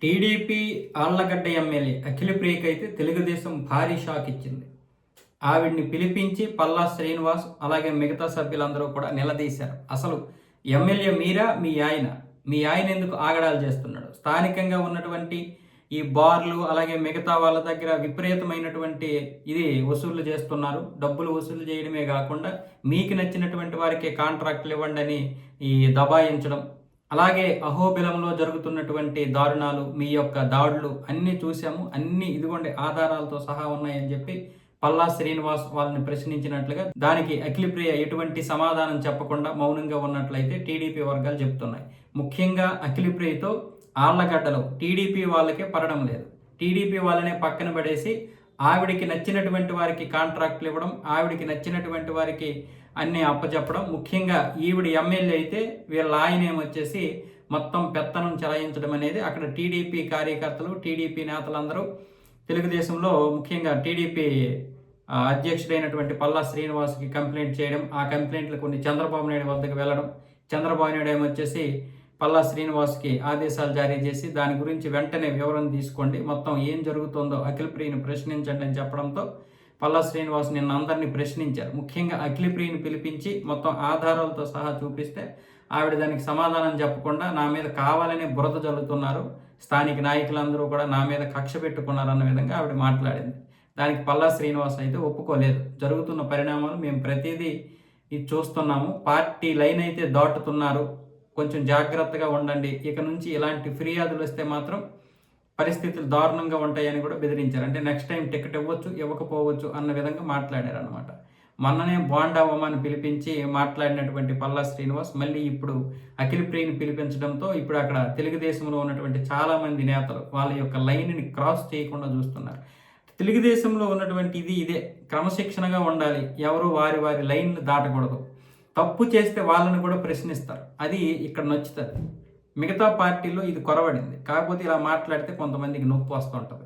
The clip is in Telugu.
టీడీపీ ఆళ్లగడ్డ ఎమ్మెల్యే అఖిలప్రియకి అయితే తెలుగుదేశం భారీ షాక్ ఇచ్చింది. ఆవిడ్ని పిలిపించి పల్లా శ్రీనివాస్ అలాగే మిగతా సభ్యులందరూ కూడా నిలదీశారు. అసలు ఎమ్మెల్యే మీరా, మీ ఆయన ఎందుకు ఆగడాలు చేస్తున్నాడు? స్థానికంగా ఉన్నటువంటి ఈ బార్లు అలాగే మిగతా వాళ్ళ దగ్గర విపరీతమైనటువంటి ఇది వసూళ్లు చేస్తున్నారు. డబ్బులు వసూలు చేయడమే కాకుండా మీకు నచ్చినటువంటి వారికి కాంట్రాక్టులు ఇవ్వండి అని ఈ దబాయించడం, అలాగే అహోబిలంలో జరుగుతున్నటువంటి దారుణాలు, మీ యొక్క దాడులు అన్నీ చూసాము, అన్నీ ఇదిగోండి ఆధారాలతో సహా ఉన్నాయని చెప్పి పల్లా శ్రీనివాస్ వాళ్ళని ప్రశ్నించినట్లుగా దానికి అఖిలప్రియ ఎటువంటి సమాధానం చెప్పకుండా మౌనంగా ఉన్నట్లయితే టీడీపీ వర్గాలు చెబుతున్నాయి. ముఖ్యంగా అఖిలప్రియతో ఆళ్లగడ్డలో టీడీపీ వాళ్ళకే పడడం లేదు. టీడీపీ వాళ్ళనే పక్కన పడేసి ఆవిడికి నచ్చినటువంటి వారికి కాంట్రాక్టులు ఇవ్వడం, ఆవిడికి నచ్చినటువంటి వారికి అన్నీ అప్పచెప్పడం, ముఖ్యంగా ఈవిడ ఎమ్మెల్యే అయితే వీళ్ళ ఆయన ఏమొచ్చేసి మొత్తం పెత్తనం చెలాయించడం అనేది అక్కడ టీడీపీ కార్యకర్తలు, టీడీపీ నేతలందరూ తెలుగుదేశంలో ముఖ్యంగా టీడీపీ అధ్యక్షుడైనటువంటి పల్లా శ్రీనివాస్కి కంప్లైంట్ చేయడం, ఆ కంప్లైంట్లు కొన్ని చంద్రబాబు నాయుడు వద్దకు వెళ్ళడం, చంద్రబాబు నాయుడు ఏమొచ్చేసి పల్లా శ్రీనివాస్కి ఆదేశాలు జారీ చేసి దాని గురించి వెంటనే వివరణ తీసుకోండి, మొత్తం ఏం జరుగుతుందో అఖిలప్రియని ప్రశ్నించండి అని చెప్పడంతో పల్లా శ్రీనివాస్ నిన్న అందరినీ ప్రశ్నించారు. ముఖ్యంగా అఖిలప్రియని పిలిపించి మొత్తం ఆధారాలతో సహా చూపిస్తే ఆవిడ దానికి సమాధానం చెప్పకుండా నా మీద కావాలనే బురద జల్లుతున్నారు, స్థానిక నాయకులందరూ కూడా నా మీద కక్ష పెట్టుకున్నారన్న విధంగా ఆవిడ మాట్లాడింది. దానికి పల్లా శ్రీనివాస్ అయితే ఒప్పుకోలేదు. జరుగుతున్న పరిణామాలు మేము ప్రతిదీ ఇది చూస్తున్నాము, పార్టీ లైన్ అయితే దాటుతున్నారు, కొంచెం జాగ్రత్తగా ఉండండి, ఇక నుంచి ఇలాంటి ఫిర్యాదులు వస్తే మాత్రం పరిస్థితులు దారుణంగా ఉంటాయని కూడా బెదిరించారు. అంటే నెక్స్ట్ టైం టికెట్ ఇవ్వచ్చు, ఇవ్వకపోవచ్చు అన్న విధంగా మాట్లాడారు అనమాట. మొన్ననే బోండావమ్మని పిలిపించి మాట్లాడినటువంటి పల్లా శ్రీనివాస్ మళ్ళీ ఇప్పుడు అఖిలప్రియని పిలిపించడంతో ఇప్పుడు అక్కడ తెలుగుదేశంలో ఉన్నటువంటి చాలామంది నేతలు వాళ్ళ యొక్క లైన్ని క్రాస్ చేయకుండా చూస్తున్నారు. తెలుగుదేశంలో ఉన్నటువంటి ఇదే క్రమశిక్షణగా ఉండాలి, ఎవరు వారి వారి లైన్లు దాటకూడదు, తప్పు చేస్తే వాళ్ళని కూడా ప్రశ్నిస్తారు, అది ఇక్కడ నచ్చుతుంది. మిగతా పార్టీల్లో ఇది కొరవడింది, కాకపోతే ఇలా మాట్లాడితే కొంతమందికి నొప్పి వస్తూ ఉంటుంది.